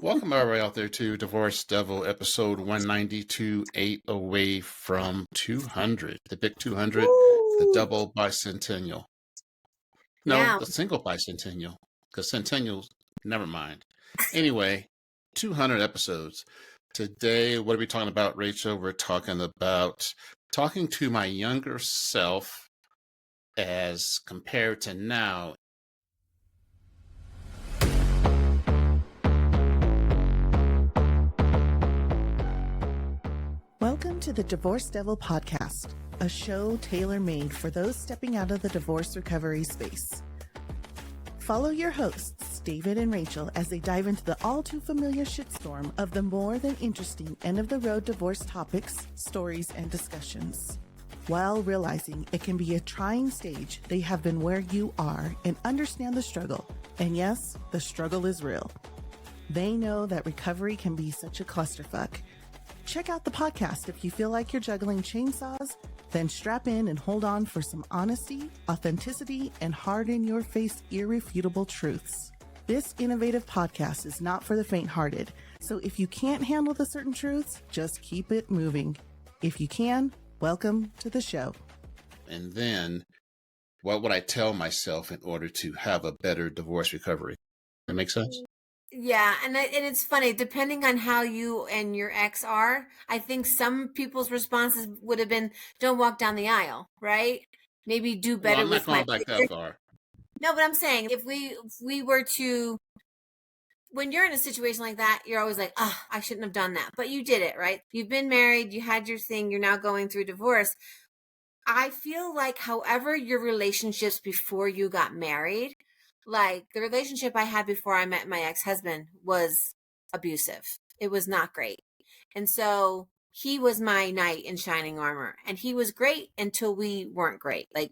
Welcome everybody out there to Divorce Devil episode 192, 8 away from 200. The big 200, the Woo! double bicentennial. No, Yeah. the single bicentennial, because centennials, never mind. Anyway, 200 episodes. Today, what are we talking about, Rachel? We're talking about talking to my younger self as compared to now. Welcome to the Divorce Devil podcast, a show tailor-made for those stepping out of the divorce recovery space. Follow your hosts, David and Rachel, as they dive into the all-too-familiar shitstorm of the more than interesting end-of-the-road divorce topics, stories, and discussions. While realizing it can be a trying stage, they have been where you are and understand the struggle. And yes, the struggle is real. They know that recovery can be such a clusterfuck. Check out the podcast if you feel like you're juggling chainsaws, then strap in and hold on for some honesty, authenticity, and hard-in-your-face irrefutable truths. This innovative podcast is not for the faint-hearted, so if you can't handle the certain truths, just keep it moving. If you can, welcome to the show. And then, what would I tell myself in order to have a better divorce recovery? That make sense? Yeah, and it's funny, depending on how you and your ex are, I think some people's responses would have been, don't walk down the aisle, right? Maybe do better I'm not with my going back that far. No, but I'm saying if we were to, when you're in a situation like that, you're always like, oh, I shouldn't have done that. But you did it, right? You've been married, you had your thing, you're now going through divorce. I feel like however your relationships before you got married, like the relationship I had before I met my ex-husband was abusive. It was not great. And so he was my knight in shining armor, and he was great until we weren't great. Like,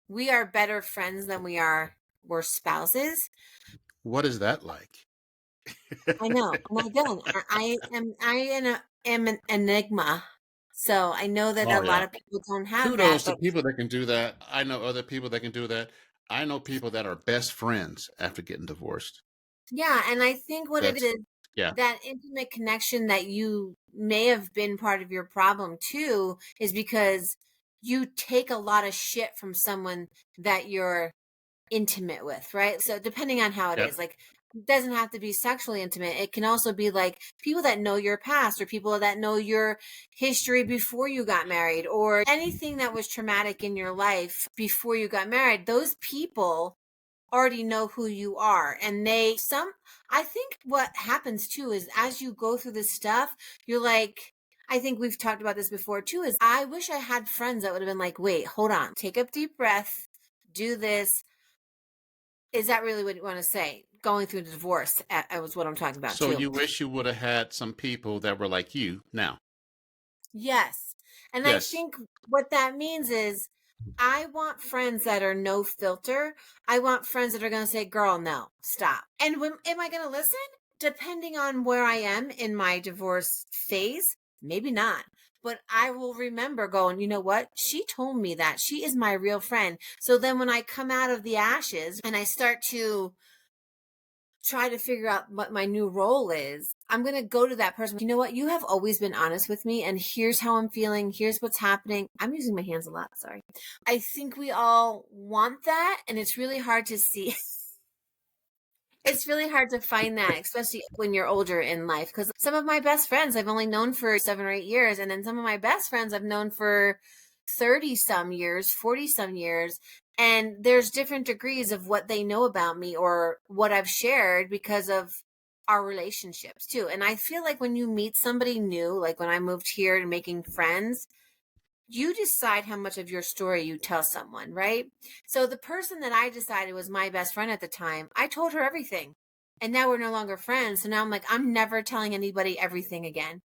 we are better friends than we're spouses. What is that like? I know. And again, I am an enigma. So I know that a lot of people don't have Kudos that. to people that can do that. I know other people that can do that. I know people that are best friends after getting divorced. Yeah, and I think what it is, yeah, that intimate connection that you may have been part of your problem too, is because you take a lot of shit from someone that you're intimate with, right? So depending on how it is, like, it doesn't have to be sexually intimate. It can also be like people that know your past, or people that know your history before you got married, or anything that was traumatic in your life before you got married. Those people already know who you are, and I think what happens too is as you go through this stuff, you're like, I think we've talked about this before too, is I wish I had friends that would have been like, wait, hold on, take a deep breath, do this. Is that really what you want to say? Going through the divorce was what I'm talking about. So too. You wish you would have had some people that were like you now. Yes. And yes. I think what that means is I want friends that are no filter. I want friends that are going to say, girl, no, stop. And am I going to listen? Depending on where I am in my divorce phase, maybe not. But I will remember going, you know what? She told me that. She is my real friend. So then when I come out of the ashes and I start to try to figure out what my new role is, I'm going to go to that person. You know what? You have always been honest with me, and here's how I'm feeling. Here's what's happening. I'm using my hands a lot. Sorry. I think we all want that, and it's really hard to see. It's really hard to find that, especially when you're older in life, because some of my best friends I've only known for 7 or 8 years. And then some of my best friends I've known for 30 some years, 40 some years. And there's different degrees of what they know about me or what I've shared because of our relationships too. And I feel like when you meet somebody new, like when I moved here and making friends, you decide how much of your story you tell someone, right? So the person that I decided was my best friend at the time, I told her everything. And now we're no longer friends. So now I'm like, I'm never telling anybody everything again.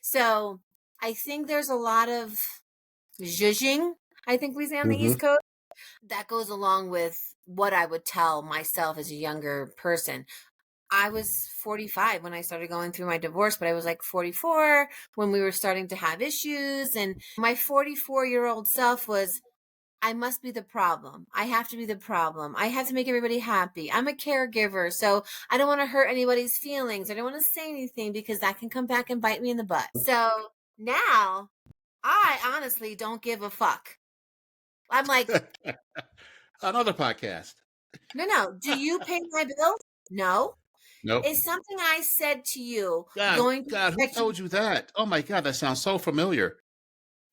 So I think there's a lot of zhuzhing, I think we say on the East Coast, that goes along with what I would tell myself as a younger person. I was 45 when I started going through my divorce, but I was like 44 when we were starting to have issues. And my 44-year-old self was, I must be the problem. I have to be the problem. I have to make everybody happy. I'm a caregiver, so I don't want to hurt anybody's feelings. I don't want to say anything because that can come back and bite me in the butt. So now I honestly don't give a fuck. I'm like, Another podcast. no. Do you pay my bills? No. Nope. Is something I said to you God, who told you that? Oh my God, that sounds so familiar.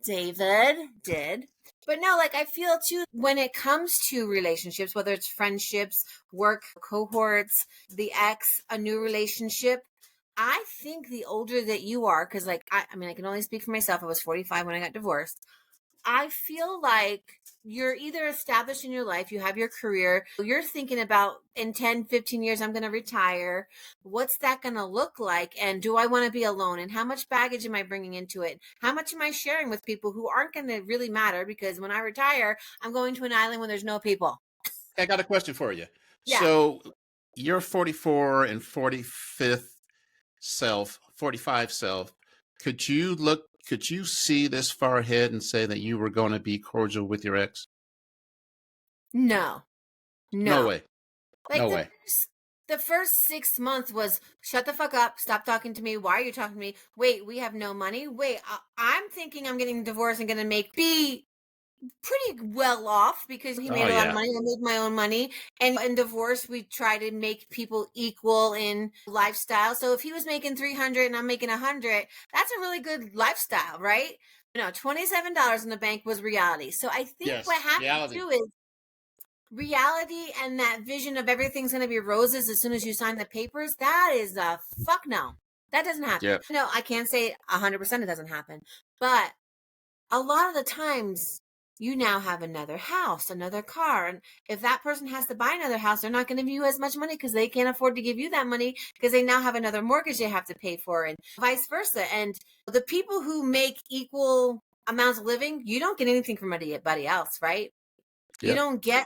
David did. But no, like I feel too, when it comes to relationships, whether it's friendships, work, cohorts, the ex, a new relationship, I think the older that you are, because like, I mean, I can only speak for myself. I was 45 when I got divorced. I feel like you're either established in your life, you have your career, you're thinking about in 10, 15 years, I'm going to retire. What's that going to look like? And do I want to be alone? And how much baggage am I bringing into it? How much am I sharing with people who aren't going to really matter? Because when I retire, I'm going to an island where there's no people. I got a question for you. Yeah. So your 44 and 45th self, could you see this far ahead and say that you were going to be cordial with your ex? No. No way. Like no way. The first 6 months was shut the fuck up. Stop talking to me. Why are you talking to me? Wait, we have no money. Wait, I'm thinking I'm getting divorced and going to be pretty well off because he made a lot of money. I made my own money. And in divorce, we try to make people equal in lifestyle. So if he was making 300 and I'm making 100, that's a really good lifestyle, right? $27 in the bank was reality. So I think what happens too is reality and that vision of everything's going to be roses as soon as you sign the papers. That is a fuck no. That doesn't happen. Yep. No, I can't say 100% it doesn't happen. But a lot of the times you now have another house, another car. And if that person has to buy another house, they're not going to give you as much money because they can't afford to give you that money because they now have another mortgage they have to pay for and vice versa. And the people who make equal amounts of living, you don't get anything from anybody else, right? Yep. You don't get,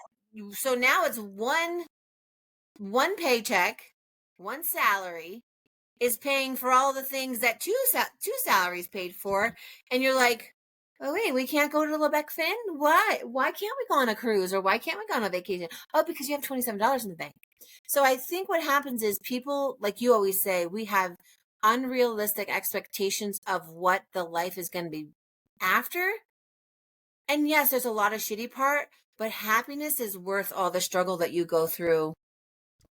so now it's one paycheck, one salary is paying for all the things that two salaries paid for. And you're like, oh, wait, we can't go to Lebec Fin? Why? Why can't we go on a cruise? Or why can't we go on a vacation? Oh, because you have $27 in the bank. So I think what happens is people, like you always say, we have unrealistic expectations of what the life is going to be after. And yes, there's a lot of shitty part, but happiness is worth all the struggle that you go through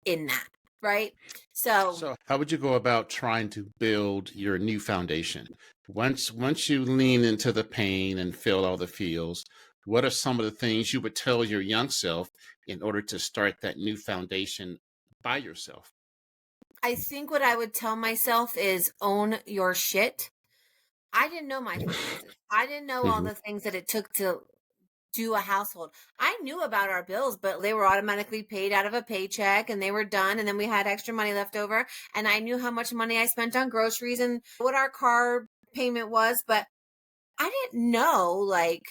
in that. Right? So how would you go about trying to build your new foundation? Once you lean into the pain and feel all the feels, what are some of the things you would tell your young self in order to start that new foundation by yourself? I think what I would tell myself is own your shit. I didn't know my finances. I didn't know all the things that it took to do a household. I knew about our bills, but they were automatically paid out of a paycheck and they were done. And then we had extra money left over. And I knew how much money I spent on groceries and what our car payment was. But I didn't know like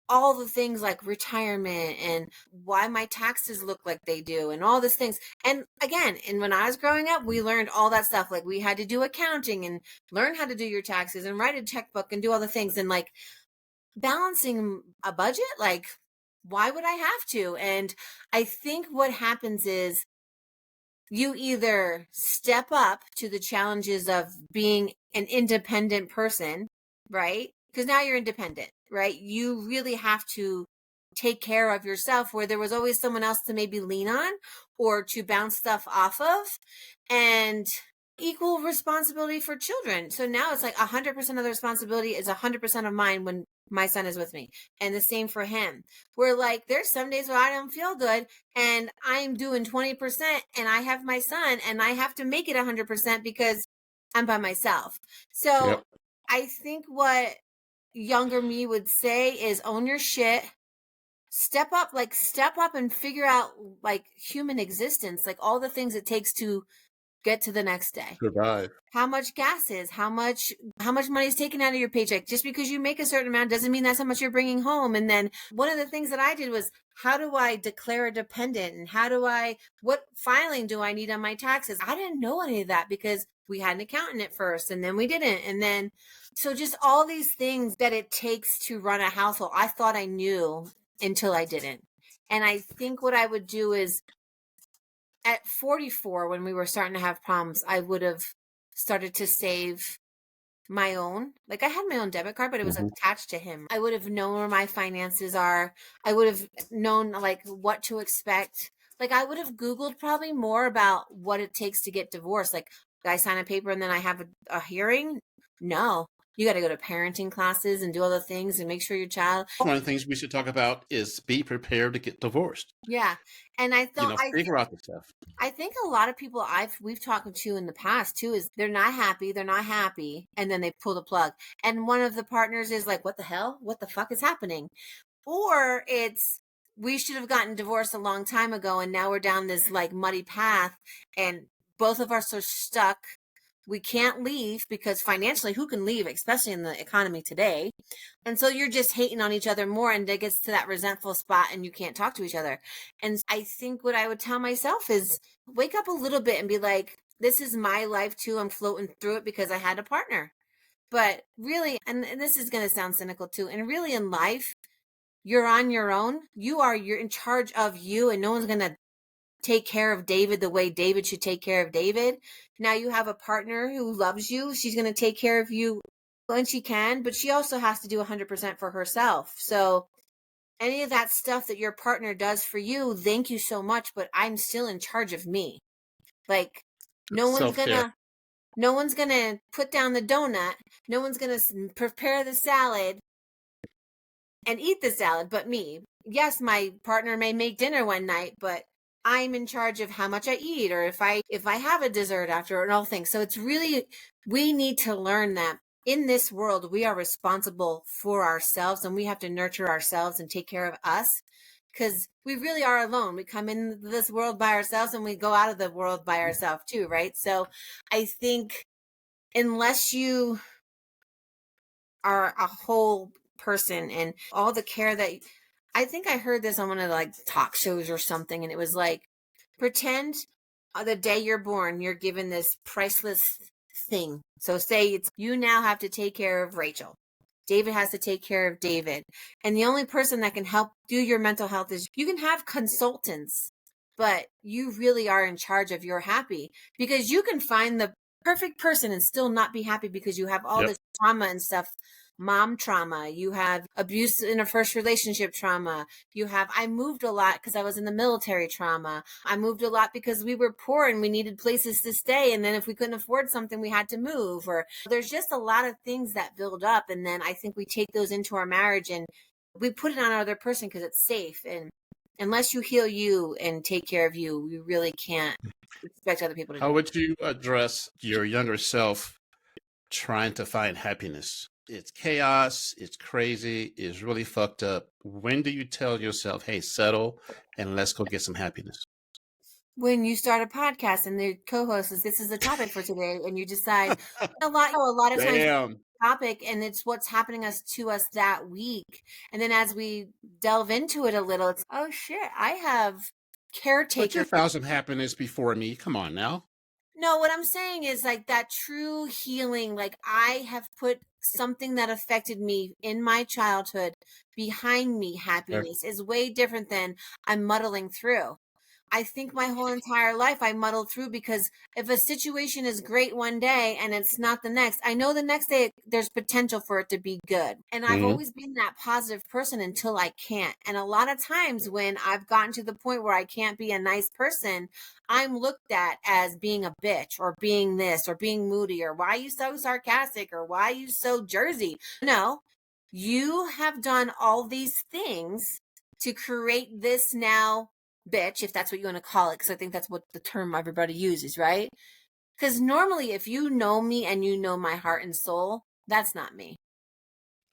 all the things like retirement and why my taxes look like they do and all these things. And again, and when I was growing up, we learned all that stuff. Like we had to do accounting and learn how to do your taxes and write a checkbook and do all the things. And like, balancing a budget, like why would I have to? And I think what happens is you either step up to the challenges of being an independent person, right? Because now you're independent, right? You really have to take care of yourself where there was always someone else to maybe lean on or to bounce stuff off of. And equal responsibility for children. So now it's like 100% of the responsibility is 100% of mine when my son is with me. And the same for him. Where like there's some days where I don't feel good and I'm doing 20% and I have my son and I have to make it 100% because I'm by myself. So I think what younger me would say is own your shit. Step up and figure out like human existence, like all the things it takes to get to the next day. Survive. How much gas is, how much money is taken out of your paycheck. Just because you make a certain amount doesn't mean that's how much you're bringing home. And then one of the things that I did was, how do I declare a dependent? And what filing do I need on my taxes? I didn't know any of that because we had an accountant at first and then we didn't. And then, so just all these things that it takes to run a household. I thought I knew until I didn't. And I think what I would do is at 44, when we were starting to have problems, I would have started to save my own. Like I had my own debit card, but it was attached to him. I would have known where my finances are. I would have known like what to expect. Like I would have Googled probably more about what it takes to get divorced. Like, I sign a paper and then I have a hearing? No. You got to go to parenting classes and do all the things and make sure your child. One of the things we should talk about is be prepared to get divorced. Yeah. And I thought, figure out the stuff. I think a lot of people we've talked to in the past too is they're not happy, and then they pull the plug. And one of the partners is like, what the hell? What the fuck is happening? Or it's, we should have gotten divorced a long time ago and now we're down this like muddy path and both of us are stuck. We can't leave because financially, who can leave, especially in the economy today? And so you're just hating on each other more and it gets to that resentful spot and you can't talk to each other. And I think what I would tell myself is wake up a little bit and be like, this is my life too. I'm floating through it because I had a partner. But really, and this is going to sound cynical too, and really in life, you're on your own. You're in charge of you, and no one's going to take care of David the way David should take care of David. Now you have a partner who loves you. She's going to take care of you when she can, but she also has to do 100% for herself. So any of that stuff that your partner does for you, thank you so much, but I'm still in charge of me. Like no one's going to put down the donut. No one's going to prepare the salad and eat the salad but me. Yes, my partner may make dinner one night, but I'm in charge of how much I eat or if I have a dessert after and all things. So it's really, we need to learn that in this world, we are responsible for ourselves and we have to nurture ourselves and take care of us because we really are alone. We come in this world by ourselves and we go out of the world by ourselves too, right? So I think unless you are a whole person and all the care that I think I heard this on one of the like talk shows or something, and it was like, pretend the day you're born, you're given this priceless thing. So say it's you now have to take care of Rachel. David has to take care of David. And the only person that can help do your mental health is you can have consultants, but you really are in charge of your happy because you can find the perfect person and still not be happy because you have all this trauma and stuff. Mom trauma, you have abuse in a first relationship trauma, you have, I moved a lot because I was in the military trauma. I moved a lot because we were poor and we needed places to stay. And then if we couldn't afford something, we had to move. Or there's just a lot of things that build up. And then I think we take those into our marriage and we put it on another person because it's safe. And unless you heal you and take care of you, you really can't expect other people to do it. How would you address your younger self trying to find happiness? It's chaos, it's crazy, it's really fucked up. When do you tell yourself, hey, settle and let's go get some happiness? When you start a podcast and the co-host says, this is the topic for today, and you decide a lot of times topic and it's what's happening to us that week. And then as we delve into it a little, it's, oh shit, I have caretaker. But you found some happiness before me. Come on now. No, what I'm saying is like that true healing. Like I have put something that affected me in my childhood behind me. Happiness is way different than I'm muddling through. I think my whole entire life I muddled through because if a situation is great one day and it's not the next, I know the next day there's potential for it to be good. And I've always been that positive person until I can't. And a lot of times when I've gotten to the point where I can't be a nice person, I'm looked at as being a bitch or being this or being moody or why are you so sarcastic or why are you so Jersey? No, you have done all these things to create this now bitch, if that's what you want to call it, because I think that's what the term everybody uses, right? Because normally if you know me and you know my heart and soul, that's not me.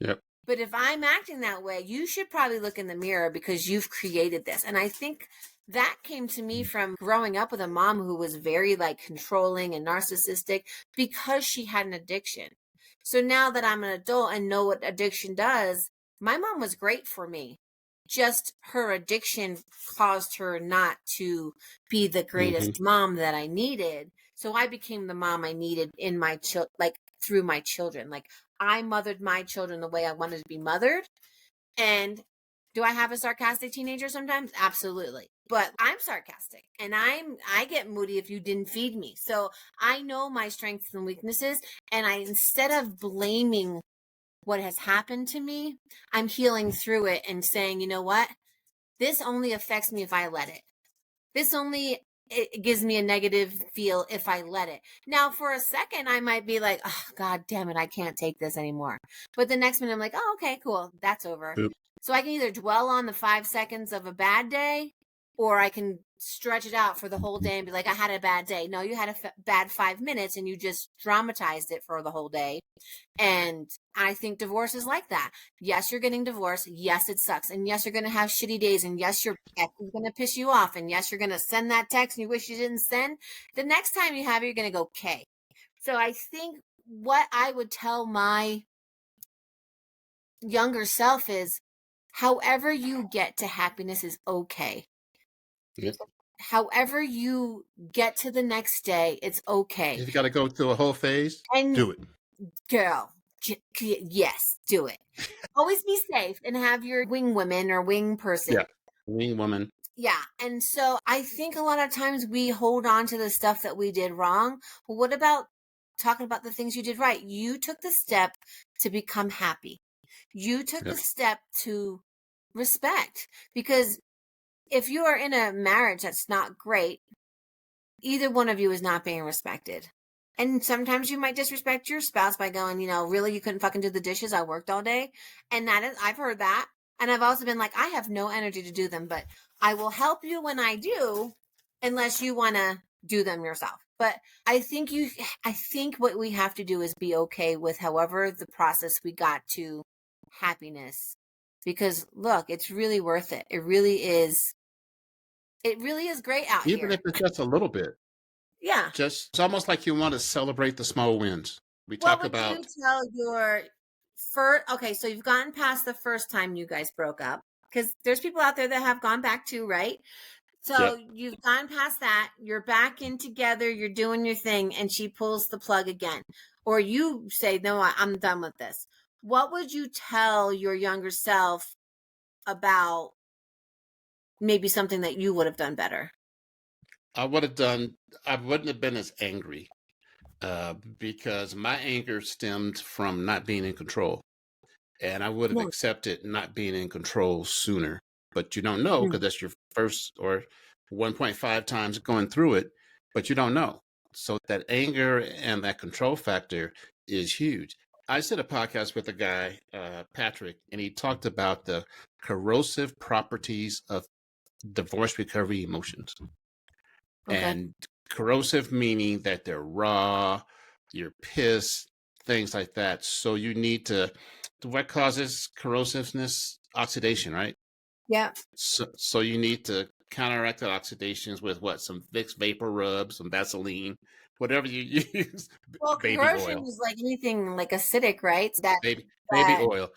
Yep. But if I'm acting that way, you should probably look in the mirror because you've created this. And I think that came to me from growing up with a mom who was very like controlling and narcissistic because she had an addiction. So now that I'm an adult and know what addiction does, my mom was great for me. Just her addiction caused her not to be the greatest mom that I needed. So I became the mom I needed in my through my children. Like I mothered my children the way I wanted to be mothered. And Do I have a sarcastic teenager sometimes? Absolutely. But I'm sarcastic and I get moody if you didn't feed me. So I know my strengths and weaknesses, and instead of blaming what has happened to me, I'm healing through it and saying, you know what? This only affects me if I let it. It gives me a negative feel if I let it. Now, for a second, I might be like, oh, God damn it, I can't take this anymore. But the next minute, I'm like, oh, okay, cool. That's over. Oop. So I can either dwell on the 5 seconds of a bad day, or I can stretch it out for the whole day and be like, I had a bad day. No, you had a bad 5 minutes and you just dramatized it for the whole day. And I think divorce is like that. Yes, you're getting divorced. Yes, it sucks. And yes, you're going to have shitty days. And yes, your ex is going to piss you off. And yes, you're going to send that text and you wish you didn't send. The next time you have it, you're going to go, okay. So I think what I would tell my younger self is, however you get to happiness is okay. Yeah. However you get to the next day, it's okay. If you got to go through a whole phase, do it. Girl, yes, do it. Always be safe and have your wing woman or wing person. Yeah, wing woman. Yeah. And so I think a lot of times we hold on to the stuff that we did wrong. Well, what about talking about the things you did right? You took the step to become happy. You took the step to respect, because if you are in a marriage that's not great, either one of you is not being respected. And sometimes you might disrespect your spouse by going, really, you couldn't fucking do the dishes? I worked all day. And I've heard that. And I've also been like, I have no energy to do them, but I will help you when I do, unless you want to do them yourself. But I think what we have to do is be okay with however the process we got to happiness, because look, it's really worth it. It really is. It really is great out here. Even if it's just a little bit. Yeah. It's almost like you want to celebrate the small wins. What would you tell your first? Okay, so you've gotten past the first time you guys broke up, because there's people out there that have gone back too, right? So you've gone past that. You're back in together. You're doing your thing, and she pulls the plug again, or you say, "No, I'm done with this." What would you tell your younger self about maybe something that you would have done better? I wouldn't have been as angry, because my anger stemmed from not being in control. And I would have accepted not being in control sooner. But you don't know, because that's your first or 1.5 times going through it, but you don't know. So that anger and that control factor is huge. I did a podcast with a guy, Patrick, and he talked about the corrosive properties of divorce recovery emotions. Okay. And corrosive meaning that they're raw, you're pissed, things like that. So you need to, what causes corrosiveness? Oxidation, right? Yeah. So you need to counteract the oxidations with what? Some Vicks Vapor Rub, some Vaseline, whatever you use. Well, baby corrosion oil. is like anything like acidic, right? Baby oil.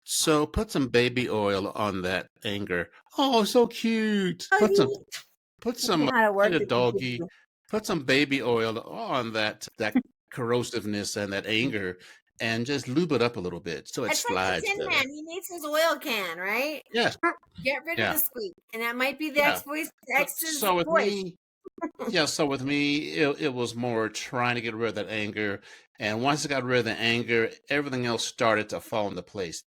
So put some baby oil on that anger. Oh, so cute. Put some doggy. Put some baby oil on that corrosiveness and that anger, and just lube it up a little bit so it slides. Like the Tin Man. He needs his oil can, right? Yes. Get rid of the squeak, and that might be the ex's so with voice. me, so with me, it was more trying to get rid of that anger, and once I got rid of the anger, everything else started to fall into place.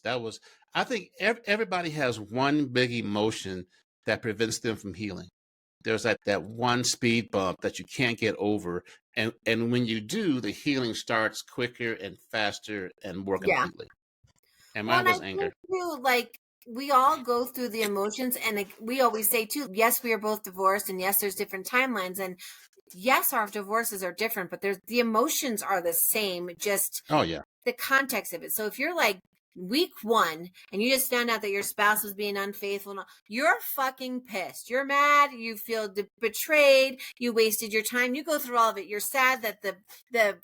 I think everybody has one big emotion that prevents them from healing. There's that one speed bump that you can't get over. And when you do, the healing starts quicker and faster and more completely. And mine was anger. Too, like, we all go through the emotions, and we always say too, yes, we are both divorced, and yes, there's different timelines, and yes, our divorces are different, but the emotions are the same, just the context of it. So if you're like week 1 and you just found out that your spouse was being unfaithful, you're fucking pissed, you're mad, you feel betrayed, you wasted your time, you go through all of it, you're sad that the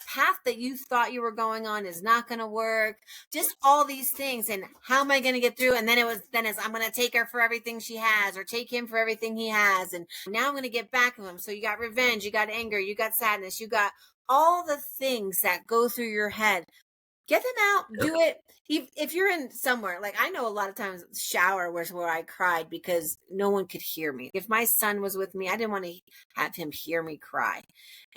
path that you thought you were going on is not going to work, just all these things. And how am I going to get through? And then it's I'm going to take her for everything she has, or take him for everything he has, and now I'm going to get back at him. So you got revenge, you got anger, you got sadness, you got all the things that go through your head. Get them out. Do it. If you're in somewhere, like I know a lot of times shower was where I cried because no one could hear me. If my son was with me, I didn't want to have him hear me cry.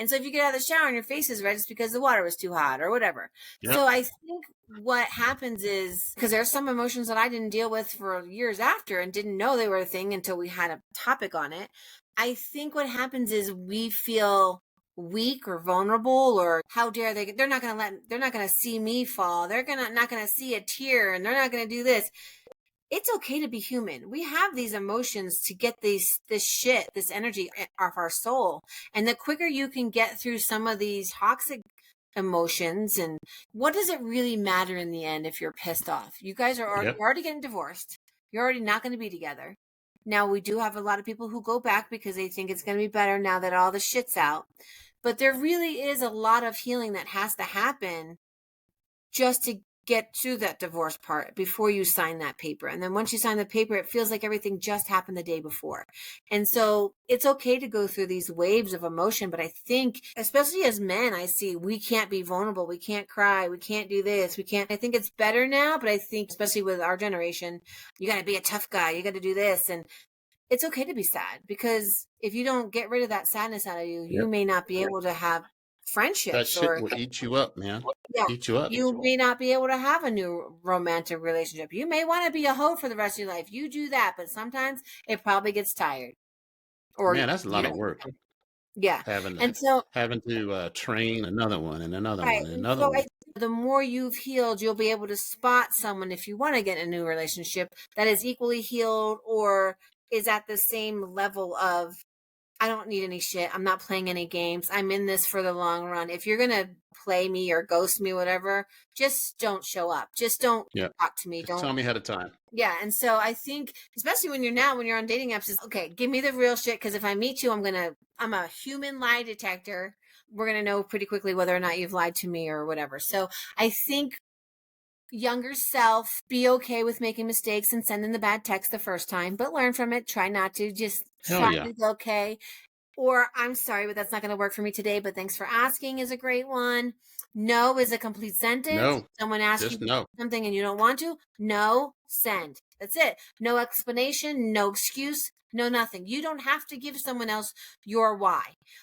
And so if you get out of the shower and your face is red, it's because the water was too hot or whatever. Yep. So I think what happens is, because there's some emotions that I didn't deal with for years after and didn't know they were a thing until we had a topic on it. I think what happens is we feel weak or vulnerable, or how dare they're not going to see me fall. They're not going to see a tear, and they're not going to do this. It's okay to be human. We have these emotions to get this energy off our soul. And the quicker you can get through some of these toxic emotions, and what does it really matter in the end if you're pissed off? You guys are already getting divorced. You're already not going to be together. Now, we do have a lot of people who go back because they think it's going to be better now that all the shit's out. But there really is a lot of healing that has to happen just to get through that divorce part before you sign that paper. And then once you sign the paper, it feels like everything just happened the day before. And so it's okay to go through these waves of emotion. But I think, especially as men, I see we can't be vulnerable. We can't cry. We can't do this. We can't. I think it's better now. But I think, especially with our generation, you got to be a tough guy. You got to do this. And it's okay to be sad, because if you don't get rid of that sadness out of you, you may not be able to have friendships. That shit will eat you up, man. Yeah, eat you up. You may not be able to have a new romantic relationship. You may want to be a hoe for the rest of your life. You do that, but sometimes it probably gets tired. Or man, that's a lot of work. Yeah, having to train another one and another one and another one. The more you've healed, you'll be able to spot someone, if you want to get in a new relationship, that is equally healed or is at the same level of, I don't need any shit. I'm not playing any games. I'm in this for the long run. If you're going to play me or ghost me, whatever, just don't show up. Just don't talk to me. Don't tell me ahead of time. Yeah. And so I think, especially when you're on dating apps, is okay, give me the real shit. Cause if I meet you, I'm a human lie detector. We're going to know pretty quickly whether or not you've lied to me or whatever. So I think younger self, be okay with making mistakes and sending the bad text the first time, but learn from it. Try not to. Just try to be okay. Or, I'm sorry, but that's not going to work for me today, but thanks for asking is a great one. No is a complete sentence. No. Someone asks you something and you don't want to. No, send. That's it. No explanation, no excuse, no nothing. You don't have to give someone else your why.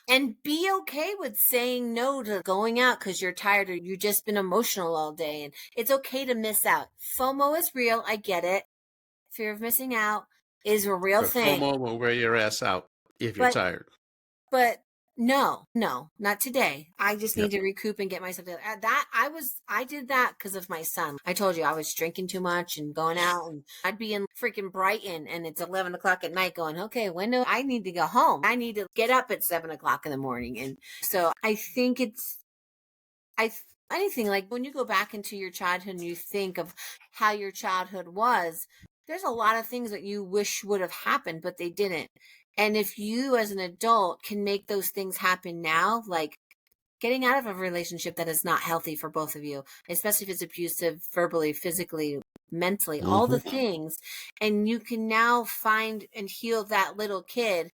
And be okay with saying no to going out because you're tired or you've just been emotional all day. And it's okay to miss out. FOMO is real. I get it. Fear of missing out is a real thing. FOMO will wear your ass out if you're tired. But no, not today. I just need to recoup and get myself together. I did that because of my son. I told you I was drinking too much and going out, and I'd be in freaking Brighton and it's 11 o'clock at night going, okay, when do I need to go home? I need to get up at 7 o'clock in the morning. And so I think anything like when you go back into your childhood and you think of how your childhood was, there's a lot of things that you wish would have happened, but they didn't. And if you as an adult can make those things happen now, like getting out of a relationship that is not healthy for both of you, especially if it's abusive, verbally, physically, mentally, all the things, and you can now find and heal that little kid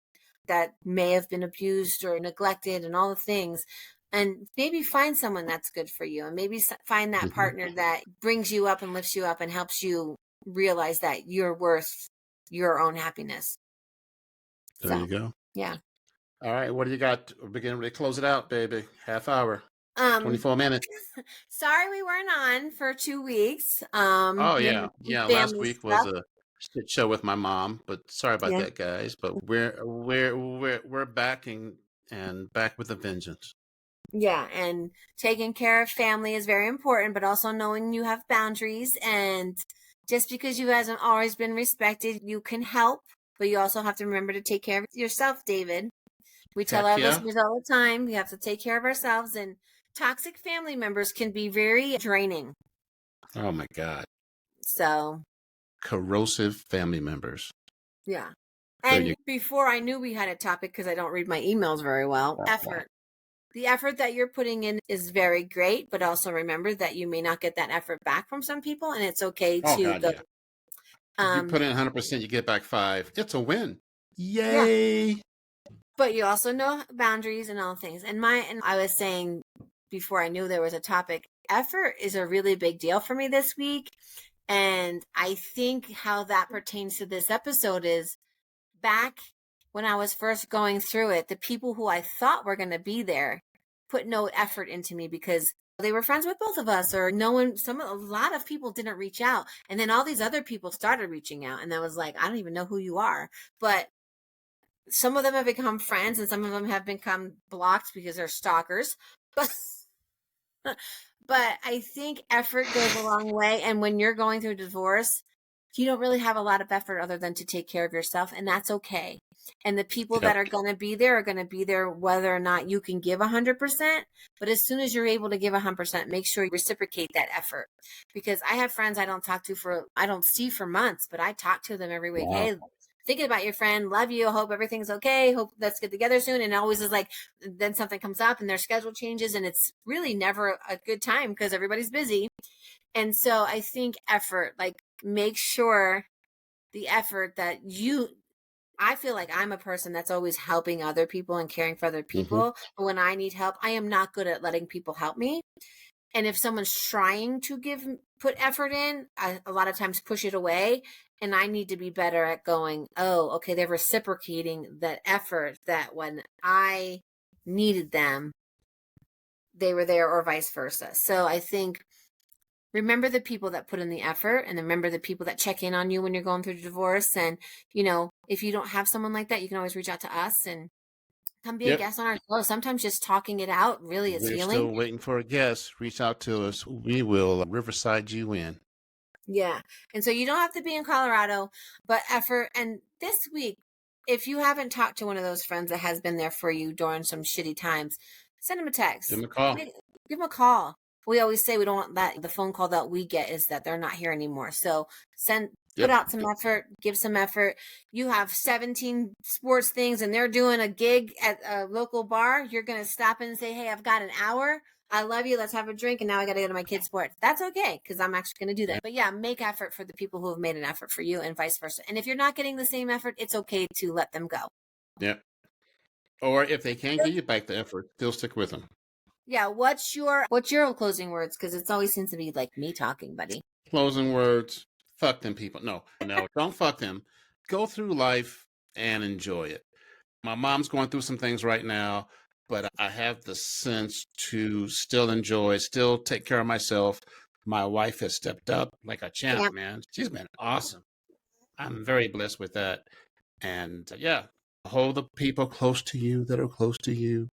that may have been abused or neglected and all the things, and maybe find someone that's good for you, and maybe find that partner that brings you up and lifts you up and helps you realize that you're worth your own happiness. There you go. Yeah. All right. What do you got? We're beginning to close it out, baby. Half hour. 24 minutes. Sorry we weren't on for 2 weeks. Yeah. Last week was a shit show with my mom, but sorry about that, guys. But we're back and back with a vengeance. Yeah, and taking care of family is very important, but also knowing you have boundaries, and just because you hasn't always been respected, you can help. But you also have to remember to take care of yourself, David. We tell our listeners all the time, we have to take care of ourselves, and toxic family members can be very draining. Oh, my God. So. Corrosive family members. Yeah. And before I knew we had a topic, because I don't read my emails very well, effort. The effort that you're putting in is very great, but also remember that you may not get that effort back from some people, and it's okay to go. If you put in 100%, you get back 5. It's a win. Yay! Yeah. But you also know boundaries and all things. And I was saying before I knew there was a topic, effort is a really big deal for me this week. And I think how that pertains to this episode is back when I was first going through it, the people who I thought were going to be there put no effort into me because they were friends with both of us, or a lot of people didn't reach out. And then all these other people started reaching out. And I was like, I don't even know who you are. But some of them have become friends and some of them have become blocked because they're stalkers. But but I think effort goes a long way. And when you're going through a divorce, you don't really have a lot of effort other than to take care of yourself. And that's okay. And the people that are going to be there are going to be there whether or not you can give 100%. But as soon as you're able to give 100%, make sure you reciprocate that effort. Because I have friends I don't see for months, but I talk to them every week. Wow. Hey, thinking about your friend, love you, hope everything's okay, hope let's get together soon. And it always is like, then something comes up and their schedule changes and it's really never a good time because everybody's busy. And so I think effort, like make sure the effort that I feel like I'm a person that's always helping other people and caring for other people. Mm-hmm. But when I need help, I am not good at letting people help me. And if someone's trying to put effort in, I a lot of times push it away. And I need to be better at going, oh, okay, they're reciprocating that effort that when I needed them, they were there, or vice versa. So I think remember the people that put in the effort, and remember the people that check in on you when you're going through the divorce. And, if you don't have someone like that, you can always reach out to us and come be a guest on our show. Sometimes just talking it out really is healing. We're still waiting for a guest. Reach out to us. We will Riverside you in. Yeah. And so you don't have to be in Colorado, but effort. And this week, if you haven't talked to one of those friends that has been there for you during some shitty times, send them a text. Give them a call. Give them a call. We always say we don't want that. The phone call that we get is that they're not here anymore. So put out some effort, give some effort. You have 17 sports things and they're doing a gig at a local bar. You're going to stop in and say, hey, I've got an hour. I love you. Let's have a drink. And now I got to go to my kids' sports. That's okay, because I'm actually going to do that. But yeah, make effort for the people who have made an effort for you and vice versa. And if you're not getting the same effort, it's okay to let them go. Yeah. Or if they can't give you back the effort, still stick with them. Yeah. What's your closing words? Because it always seems to be like me talking, buddy. Closing words. Fuck them people. No, don't fuck them. Go through life and enjoy it. My mom's going through some things right now, but I have the sense to still enjoy, still take care of myself. My wife has stepped up like a champ, man. She's been awesome. I'm very blessed with that. And hold the people close to you that are close to you.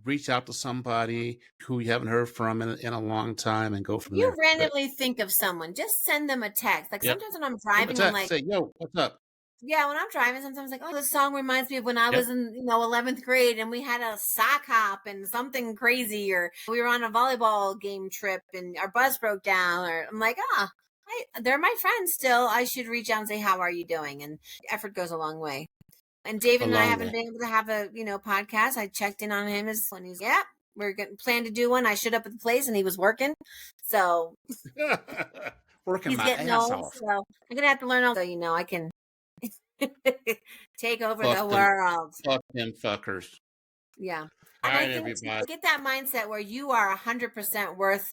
Reach out to somebody who you haven't heard from in a long time and go from there. You randomly think of someone, just send them a text. Like sometimes when I'm driving, I'm like, say, yo, what's up? Yeah, when I'm driving, sometimes like, oh, this song reminds me of when I was in 11th grade and we had a sock hop and something crazy, or we were on a volleyball game trip and our bus broke down. Or I'm like, they're my friends still. I should reach out and say, how are you doing? And effort goes a long way. And David and I haven't been able to have a, podcast. I checked in on him when he's, we're going to plan to do one. I showed up at the place and he was working. So working my ass off. So I'm going to have to learn also, I can take over the world. Fuck them fuckers. Yeah. All right, everybody. Get that mindset where you are 100% worth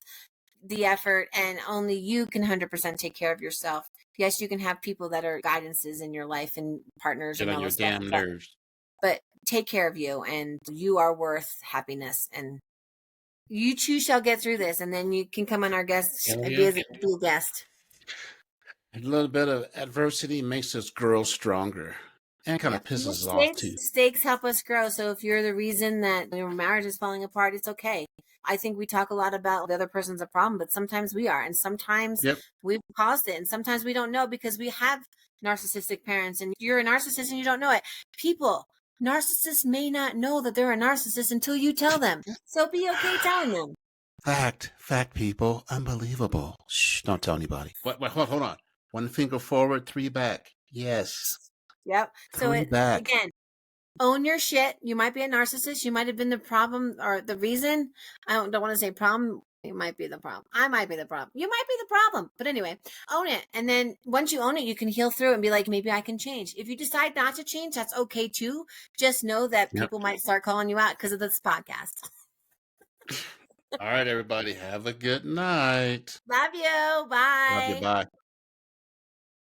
the effort and only you can 100% take care of yourself. Yes, you can have people that are guidances in your life and partners. Get on your damn nerves. But take care of you, and you are worth happiness. And you too shall get through this, and then you can come on our guest and be a guest. A little bit of adversity makes us grow stronger and kind of pisses us off too. Mistakes help us grow. So if you're the reason that your marriage is falling apart, it's okay. I think we talk a lot about the other person's a problem, but sometimes we are. And sometimes we've caused it. And sometimes we don't know because we have narcissistic parents and you're a narcissist and you don't know it. Narcissists may not know that they're a narcissist until you tell them. So be okay telling them. Fact, people. Unbelievable. Shh, don't tell anybody. Wait, hold on. 1 finger forward, 3 back. Yes. Yep. So back. Again, own your shit. You might be a narcissist. You might have been the problem or the reason. I don't want to say problem. You might be the problem. I might be the problem. You might be the problem. But anyway, own it. And then once you own it, you can heal through and be like, maybe I can change. If you decide not to change, that's okay too. Just know that people might start calling you out because of this podcast. All right, everybody. Have a good night. Love you. Love you. Bye. Bye.